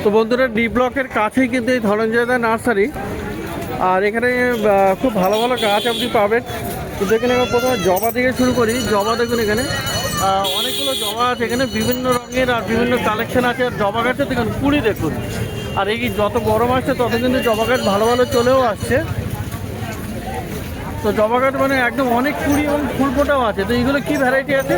তো বন্ধুরা, ডি ব্লকের কাছেই কিন্তু এই ধনঞ্জয়দা নার্সারি। আর এখানে খুব ভালো ভালো গাছ আপনি পাবেন। তো দেখুন, এবার প্রথমে জবা থেকে শুরু করি। জবা দেখুন, এখানে অনেকগুলো জবা আছে, এখানে বিভিন্ন রঙের আর বিভিন্ন কালেকশন আছে। আর জবা গাছে দেখুন কুড়ি দেখুন। আর এই যত গরম আসছে তত কিন্তু জবা গাছ ভালো ভালো চলেও আসছে। তো জবা গাছ মানে একদম অনেক কুড়ি এবং ফুল ফোটাও আছে। তো এইগুলো কি ভ্যারাইটি আছে?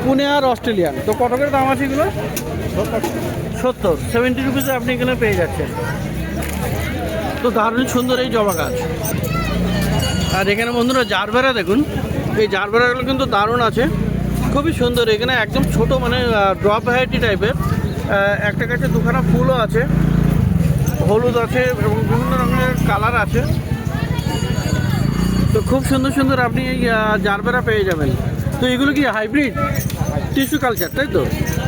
পুনে আর অস্ট্রেলিয়ান। তো কত করে দাম আছে এগুলো? 70 70 রুপিসে আপনি এখানে পেয়ে যাচ্ছেন। তো দারুণ সুন্দর এই জবা গাছ। আর এখানে বন্ধুরা জারবেরা দেখুন, এই জারবেরাগুলো কিন্তু দারুণ আছে, খুবই সুন্দর। এখানে একদম ছোট মানে ড্রপ ভ্যারাইটি টাইপের। একটা গাছে দুখানা ফুলও আছে, হলুদ আছে এবং বিভিন্ন রঙের কালার আছে। তো খুব সুন্দর সুন্দর আপনি এই জারবেরা পেয়ে যাবেন। তো এগুলো কি হাইব্রিড টিস্যু কালচার, তাই তো?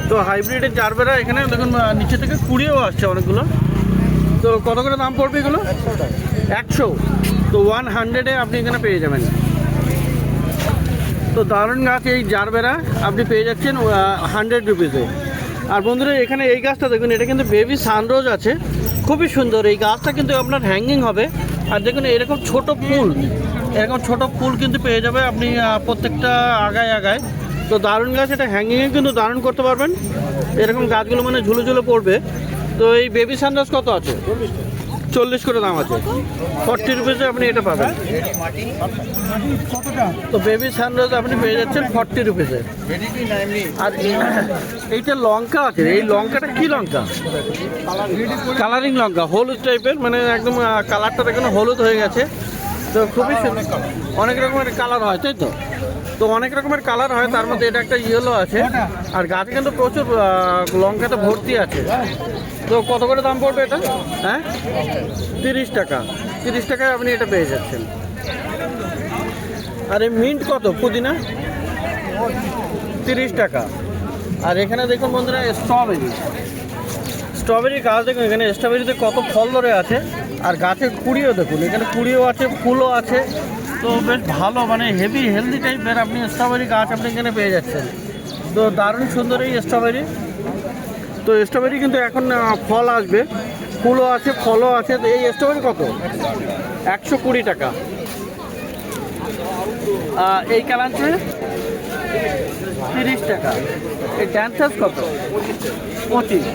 তো হাইব্রিডের জারবেরা এখানে দেখুন নিচে থেকে কুড়িয়েও আসছে অনেকগুলো। তো কত করে দাম পড়বে এগুলো? 100। তো 100-এ আপনি এখানে পেয়ে যাবেন। তো দারুণ গাছ এই জারবেরা আপনি পেয়ে যাচ্ছেন 100 রুপিসে। আর বন্ধুরা, এখানে এই গাছটা দেখুন, এটা কিন্তু বেবি সানরোজ আছে, খুবই সুন্দর। এই গাছটা কিন্তু আপনার হ্যাঙ্গিং হবে। আর দেখুন এরকম ছোট ফুল, এরকম ছোট ফুল কিন্তু পেয়ে যাবে আপনি প্রত্যেকটা আগায় আগায়। তো দারুণ গাছ, এটা হ্যাঙ্গিংয়ে কিন্তু দারুণ করতে পারবেন। এরকম গাছগুলো মানে ঝুলে ঝুলে পড়বে। তো এই বেবি সানরাইজ কত আছে? 40 করে দাম আছে। 40 রুপিসে আপনি এটা পাবেন। তো বেবি সানরাইজ আপনি পেয়ে যাচ্ছেন 40 রুপিসে। আর এইটা লঙ্কা আছে, এই লঙ্কাটা কি লঙ্কা? কালারিং লঙ্কা, হলুদ টাইপের, মানে একদম কালারটা দেখুন হলুদ হয়ে গেছে। তো খুবই সুন্দর, অনেক রকমের কালার হয়, তাই তো? তো অনেক রকমের কালার হয়, তার মধ্যে এটা একটা ইয়েলো আছে। আর গাছে কিন্তু প্রচুর লঙ্কাতে ভর্তি আছে। তো কত করে দাম পড়বে এটা? হ্যাঁ, 30 টাকা। 30 টাকায় আপনি এটা পেয়ে যাচ্ছেন। আর এই মিন্ট কত? পুদিনা 30 টাকা। আর এখানে দেখুন বন্ধুরা, স্ট্রবেরি গাছ দেখুন, এখানে স্ট্রবেরিতে কত ফল ধরে আছে। আর গাছের কুড়িও দেখুন, এখানে কুড়িও আছে, ফুলও আছে। তো বেশ ভালো, মানে হেভি হেলদি টাইপের আপনি স্ট্রবেরি গাছ আপনি এখানে পেয়ে যাচ্ছেন। তো দারুণ সুন্দর এই স্ট্রবেরি। তো স্ট্রবেরি কিন্তু এখন ফল আসবে, ফুলও আছে, ফলও আছে। তো এই স্ট্রবেরি কত? 120 টাকা। এই কালারটা 30 টাকা। এই ড্যান্সাস কত? 25।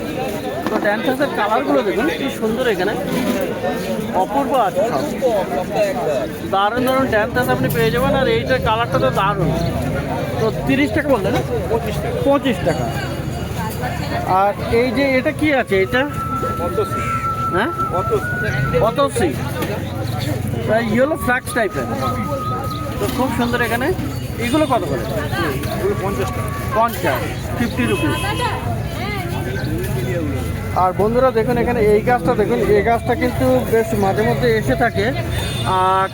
তো ড্যান্সাসের কালারগুলো দেখুন কি সুন্দর, এখানে অপূর্ব আছে সব। দারুণ দারুণ ড্যান্সাস আপনি পেয়ে যাবেন। আর এইটার কালারটা তো দারুণ। তো 30 টাকা বললেন না? 25 টাকা। আর এই যে এটা কি আছে? এটা হ্যাঁ, অতসি, ইয়েলো ফ্ল্যাক্স টাইপের। তো খুব সুন্দর। এখানে এগুলো কত করে? 50, 50 রুপিস। আর বন্ধুরা দেখুন, এখানে এই গাছটা দেখুন, এই গাছটা কিন্তু বেশ মাঝে মধ্যে এসে থাকে।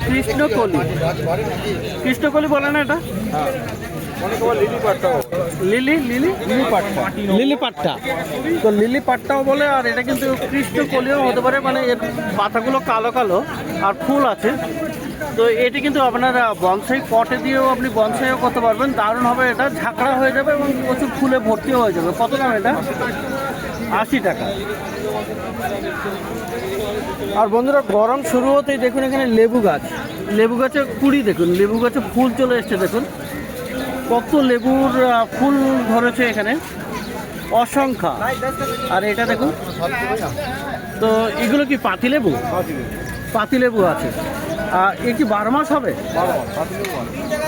কৃষ্ণকলি, কৃষ্ণকলি বলে না এটা? লিলি পাট্টা। তো লিলি পাট্টাও বলে। আর এটা কিন্তু কৃষ্ণকলিও হতে পারে, মানে এর পাতাগুলো কালো কালো আর ফুল আছে। তো এটি কিন্তু আপনার বনসাই পটে দিয়েও আপনি বনসাইও করতে পারবেন, দারুণ হবে। এটা ঝাঁকড়া হয়ে যাবে এবং প্রচুর ফুলে ভর্তিও হয়ে যাবে। কত দাম এটা? 80 টাকা। আর বন্ধুরা, গরম শুরু হতেই দেখুন এখানে লেবু গাছ, লেবু গাছে কুড়ি দেখুন, লেবু গাছে ফুল চলে এসছে দেখুন, কত লেবুর ফুল ধরেছে এখানে, অসংখ্য। আর এটা দেখুন, তো এগুলো কি পাতিলেবু? পাতিলেবু আছে। এ কি 12 মাস হবে?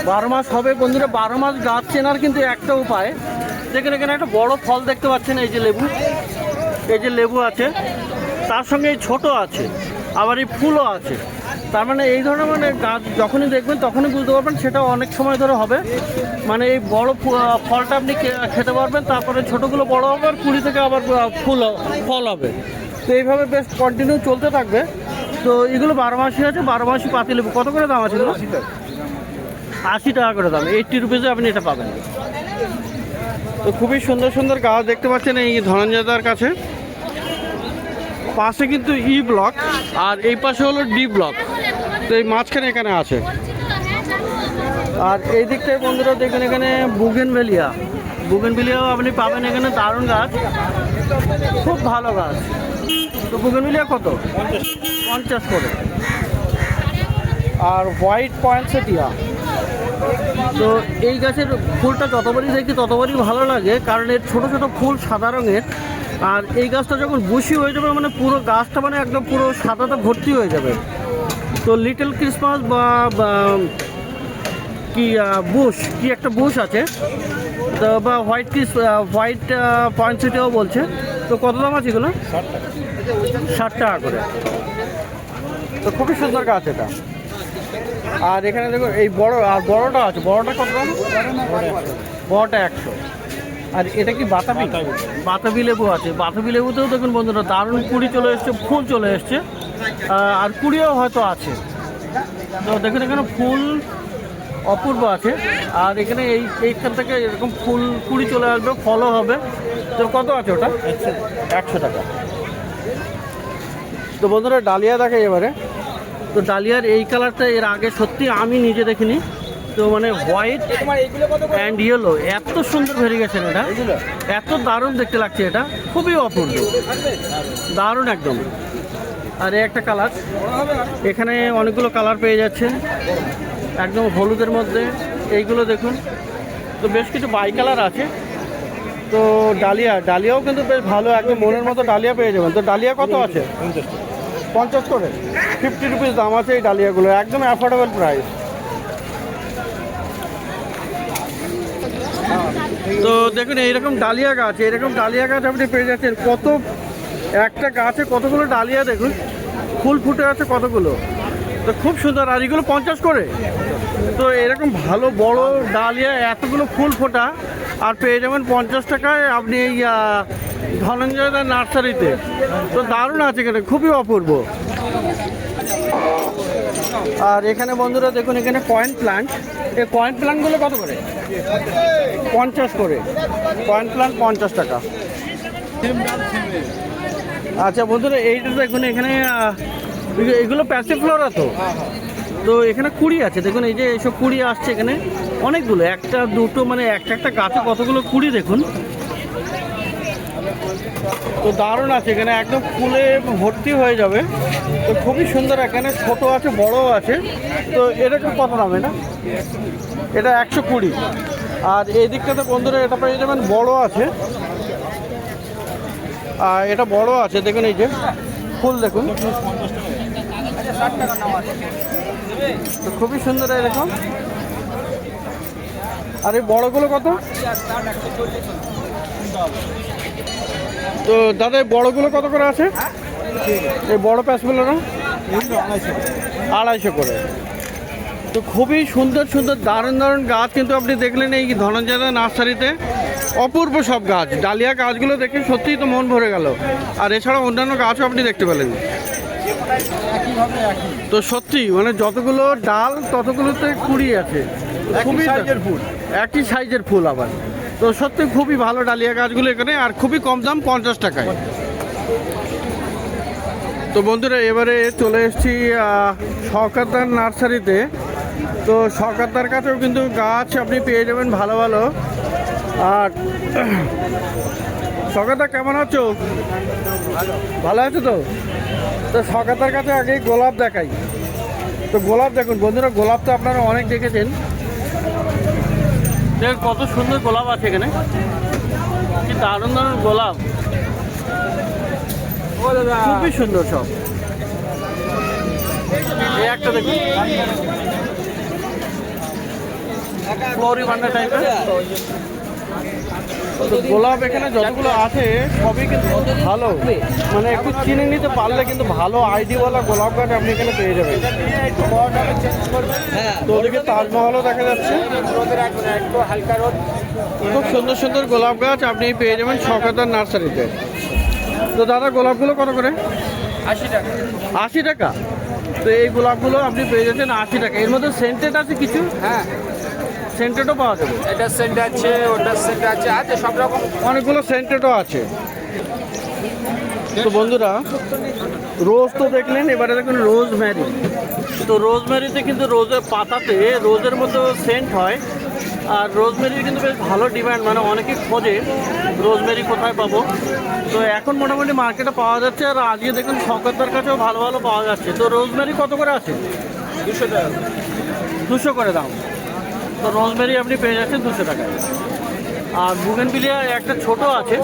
12 মাস হবে। বন্ধুরা, 12 মাস গাছ চেনার কিন্তু একটা উপায়, দেখেন এখানে একটা বড় ফল দেখতে পাচ্ছেন, এই যে লেবু, এই যে লেবু আছে, তার সঙ্গে এই ছোট আছে, আবার এই ফুলও আছে। তার মানে এই ধরনের মানে গাছ যখনই দেখবেন তখনই বুঝতে পারবেন সেটা অনেক সময় ধরে হবে। মানে এই বড় ফলটা আপনি খেতে পারবেন, তারপরে ছোটোগুলো বড় হবে, আর কুড়ি থেকে আবার ফল হবে। তো এইভাবে বেশ কন্টিনিউ চলতে থাকবে। তো এগুলো 12 মাসই আছে, 12 মাসই পাতিলেবু। কত করে দাম আছে এগুলো? 80 টাকা করে দাম। 80 রুপিসে আপনি এটা পাবেন। তো খুবই সুন্দর সুন্দর গাছ দেখতে পাচ্ছেন এই ধনঞ্জয়দার কাছে। পাশে কিন্তু ই ব্লক, আর এই পাশে হলো ডি ব্লক। তো এই মাঝখানে এখানে আছে। আর এই দিকটায় বন্ধুরা দেখুন, এখানে বুগেনভেলিয়া, বুগেনভিলিয়াও আপনি পাবেন এখানে, দারুণ গাছ, খুব ভালো গাছ। তো বুগেনভিলিয়া কত? 50 করে। আর হোয়াইট পয়েন্টসেটিয়া, তো এই গাছের ফুলটা যতবারই দেখি ততবারই ভালো লাগে, কারণ এর ছোটো ছোটো ফুল সাদা রঙের। আর এই গাছটা যখন বুশি হয়ে যাবে মানে পুরো গাছটা মানে একদম পুরো সাদাতে ভর্তি হয়ে যাবে। তো লিটল ক্রিসমাস বা কি বুশ, কি একটা বুশ আছে, তো বা হোয়াইট পয়েন্টসেটিয়াও বলছে। তো কত দাম আছে এগুলো? 60 টাকা করে। তো খুবই সুন্দর গাছ এটা। আর এখানে দেখো এই বড়, আর বড়টা আছে, বড়টা কত দাম? বড়টা 100। আর এটা কি বাতাবি? বাতাবি লেবু আছে। বাতাবি লেবুতেও দেখুন বন্ধুরা দারুণ কুড়ি চলে এসছে, ফুল চলে এসছে, আর কুড়িও হয়তো আছে। তো দেখুন এখানে ফুল অপূর্ব আছে। আর এখানে এইখান থেকে এরকম ফুল কুড়ি চলে আসবে, ফলও হবে। তো কত আছে ওটা? 100 টাকা। তো বন্ধুরা ডালিয়া দেখে এবারে। তো ডালিয়ার এই কালারটা এর আগে সত্যি আমি নিজে দেখিনি। তো মানে হোয়াইট অ্যান্ড ইয়েলো, এত সুন্দর ভেরিয়েশন এটা, এত দারুণ দেখতে লাগছে, এটা খুবই অপূর্ব, দারুণ একদম। আর একটা কালার, এখানে অনেকগুলো কালার পেয়ে যাচ্ছেন একদম হলুদের মধ্যে, এইগুলো দেখুন। তো বেশ কিছু বাই কালার আছে। তো ডালিয়াও কিন্তু বেশ ভালো, একদম মনের মতো ডালিয়া পেয়ে যাবেন। তো ডালিয়া কত আছে? 50 করে। 50 রুপিস দাম আছে এই ডালিয়াগুলো, একদম অ্যাফোর্ডেবল প্রাইস। তো দেখুন এইরকম ডালিয়া গাছ আপনি পেয়ে যাচ্ছেন। কত একটা গাছে কতগুলো ডালিয়া দেখুন, ফুল ফুটে আছে কতগুলো, তো খুব সুন্দর। আর এগুলো 50 করে। তো এরকম ভালো বড় ডালিয়া এতগুলো ফুল ফোটা আর পেয়ে যাবেন 50 টাকায় আপনি এই ধনঞ্জয় দা নার্সারিতে। তো দারুণ আছে এখানে, খুবই অপূর্ব। আর এখানে বন্ধুরা দেখুন এখানে কয়েন প্ল্যান্ট, এই কয়েন প্ল্যান্টগুলো কত করে? 50 করে। কয়েন প্ল্যান্ট 50 টাকা। আচ্ছা বন্ধুরা এইটা দেখুন, এখানে এগুলো প্যাসিফ্লোরা। তো এখানে কুড়ি আছে দেখুন, এই যে এইসব কুড়ি আসছে এখানে অনেকগুলো, একটা দুটো মানে একটা গাছে কতগুলো কুড়ি দেখুন। তো দারুণ আছে এখানে, একদম ফুলে ভর্তি হয়ে যাবে। তো খুবই সুন্দর, এখানে ছোট আছে বড়ও আছে। তো এটা কত দাম? এটা 120। আর এই দিকটাতে বন্ধুরা এটা পেয়ে যাবেন বড় আছে, আর এটা বড় আছে দেখুন, এই যে ফুল দেখুন, তো খুবই সুন্দর এরকম। আর এই বড়গুলো কত? তো দাদা এই বড়গুলো কত করে আছে? এই বড় প্যাসগুলো না 250 করে। তো খুবই সুন্দর সুন্দর দারুণ গাছ কিন্তু আপনি দেখলেন এই ধনঞ্জয় দা নার্সারিতে। অপূর্ব সব গাছ, ডালিয়া গাছগুলো দেখে সত্যিই তো মন ভরে গেল। আর এছাড়া অন্যান্য গাছও আপনি দেখতে পেলেন। তো সত্যি মানে যতগুলো ডাল ততগুলোতে কুড়ি আছে, খুবই একই সাইজের ফুল আবার। তো সত্যি খুবই ভালো ডালিয়া গাছগুলো এখানে, আর খুবই কম দাম, 50 টাকায়। তো বন্ধুরা এবারে চলে এসেছি শওকতদার নার্সারিতে। তো শওকতদার কাছেও কিন্তু গাছ আপনি পেয়ে যাবেন ভালো ভালো। আর শওকতদা কেমন আছো? ভালো আছো তো? তো শওকতদার কাছে আগে গোলাপ দেখাই। তো গোলাপ দেখুন বন্ধুরা, গোলাপ তো আপনারা অনেক দেখেছেন, দেখুন কত সুন্দর গোলাপ আছে এখানে, কি দারুণ দারুণ গোলাপ, খুবই সুন্দর সব। এই একটা দেখুন ফ্লোরিবান্ডা টাইপের। তো গোলাপ এখানে যতগুলো আছে সবই কিন্তু ভালো, মানে একটু চিনে নিতে পারলে কিন্তু ভালো আইডিওয়ালা গোলাপ গাছ আপনি এখানে পেয়ে যাবেন। তো ওদিকে তাজমহলও দেখা যাচ্ছে, খুব সুন্দর সুন্দর গোলাপ গাছ আপনি পেয়ে যাবেন শওকতদার নার্সারিতে। তো দাদা গোলাপগুলো কত করে? 80 টাকা। 80 টাকা। তো এই গোলাপগুলো আপনি পেয়ে যাচ্ছেন 80 টাকা। এর মধ্যে সেন্টেড আছে কিছু? হ্যাঁ, সেন্টেডও পাওয়া যাবে। এটা সেন্ট আছে, ওটা সেন্ট আছে, আছে সব রকম, অনেকগুলো সেন্টেডও আছে। তো বন্ধুরা রোজ তো দেখলেন, এবারে দেখুন রোজমেরি। তো রোজমেরিতে কিন্তু রোজের পাতাতে রোজের মতো সেন্ট হয়। আর রোজমেরির কিন্তু বেশ ভালো ডিমান্ড, মানে অনেকেই খোঁজে রোজমেরি কোথায় পাবো। তো এখন মোটামুটি মার্কেটে পাওয়া যাচ্ছে, আর আজকে দেখুন শওকতদার কাছেও ভালো ভালো পাওয়া যাচ্ছে। তো রোজমেরি কত করে আছে? 200 টাকা। 200 করে দাম। তো রোজমেরি আপনি পেয়ে যাচ্ছেন 200 টাকায়। আর বুগেনভিলিয়া একটা ছোট আছে,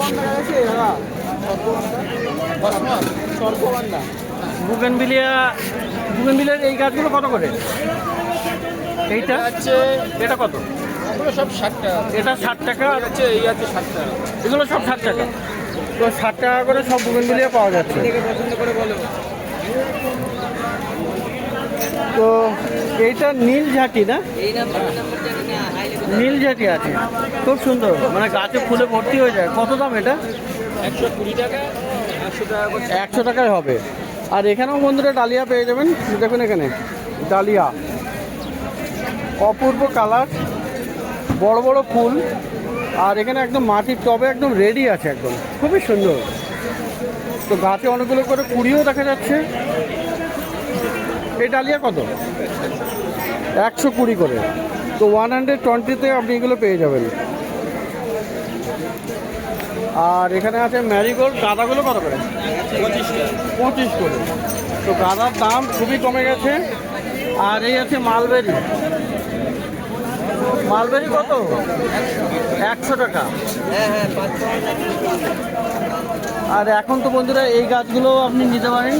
বুগেনভিলিয়ার এই গাছগুলো কত করে? এইটা আছে এটা কত? এগুলো সব 60 টাকা। এটা 60 টাকা। আছে এই আছে 60 টাকা। এগুলো সব 60 টাকা। তো 60 টাকা করে সব বুগেনভিলিয়া পাওয়া যাচ্ছে। পছন্দ করে বলো। তো এইটা নীল ঝাঁটি না? নীল ঝাঁটি আছে, খুব সুন্দর, মানে গাছে ফুলে ভর্তি হয়ে যায়। কত দাম এটা? 120 টাকা, 100 টাকা করে। 100 টাকায় হবে। আর এখানেও বন্ধুরা ডালিয়া পেয়ে যাবেন। দেখুন এখানে ডালিয়া, অপূর্ব কালার, বড় বড় ফুল। আর এখানে একদম মাটির টবে একদম রেডি আছে, একদম খুবই সুন্দর। তো গাছে অনেকগুলো করে কুড়িও দেখা যাচ্ছে। এই ডালিয়া কত? 120 করে। তো 120-তে আপনি এগুলো পেয়ে যাবেন। আর এখানে আছে ম্যারিগোল্ড। গাঁদাগুলো কত করে? 25 করে। তো গাঁদার দাম খুবই কমে গেছে। আর এই আছে মালবেরি। মালবেরি কত? 100 টাকা। আর এখন তো বন্ধুরা এই গাছগুলো আপনি নিতে পারেন,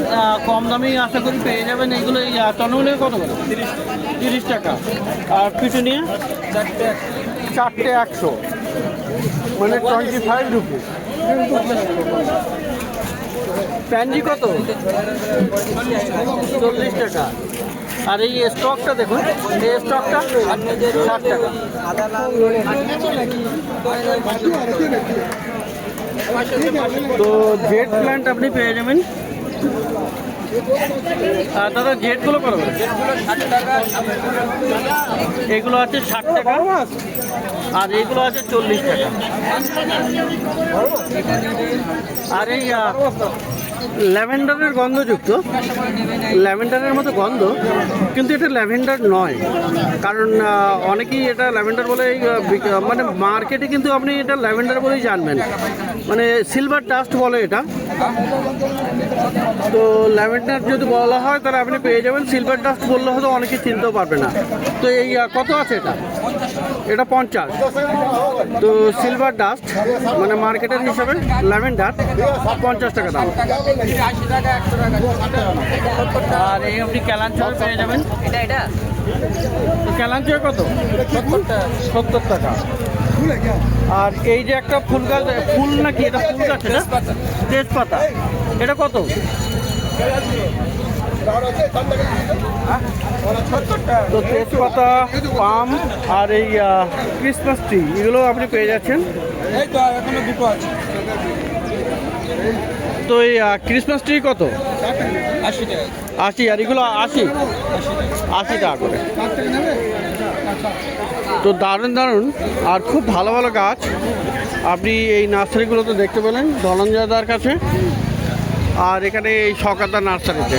কম দামেই আশা করি পেয়ে যাবেন। এইগুলো এই চন্দ্রমল্লিকা কত করে? 30 টাকা। আর পিটুনিয়া 4টে 100, মানে 25 রুপিস। প্যানজি কত? 40 টাকা। আর এই স্টকটা দেখুন, এই স্টকটা 60 টাকা। তো জেড প্ল্যান্ট আপনি পেয়ে যাবেন। দাদা জেটগুলো কত করে? এগুলো আছে 60 টাকা, আর এইগুলো আছে 40 টাকা। আর এই ল্যাভেন্ডারের গন্ধযুক্ত, ল্যাভেন্ডারের মতো গন্ধ, কিন্তু এটা ল্যাভেন্ডার নয়। কারণ অনেকেই এটা ল্যাভেন্ডার বলে মানে মার্কেটে কিন্তু আপনি এটা ল্যাভেন্ডার বলেই জানবেন, মানে সিলভার ডাস্ট বলে এটা। তো ল্যাভেন্ডার যদি বলা হয় তাহলে আপনি পেয়ে যাবেন, সিলভার ডাস্ট বললে হয়তো অনেকে চিনতেও পারবে না। তো এই কত আছে এটা? এটা 50। তো সিলভার ডাস্ট মানে মার্কেটের হিসাবে ল্যাভেন্ডার 50 টাকা দাম। আর এই আপনি ক্যালাঞ্চয় পেয়ে যাবেন। ক্যালাঞ্চয় কত? 70 টাকা। আর এই যে একটা ফুল গাছ, ফুল নাকি এটা? ফুল গাছ, এটা তেজপাতা। এটা কত? তো তেজপাতা, পাম আর এই ক্রিসমাস ট্রি, এগুলো আপনি পেয়ে যাচ্ছেন। তো এই ক্রিসমাস ট্রি কত? 80। আর এগুলো 80 টাকা করে। তো দারুণ দারুণ আর খুব ভালো ভালো গাছ আপনি এই নার্সারিগুলোতে দেখতে পেলেন ধনঞ্জয়দার কাছে, আর এখানে এই শওকতদার নার্সারিতে।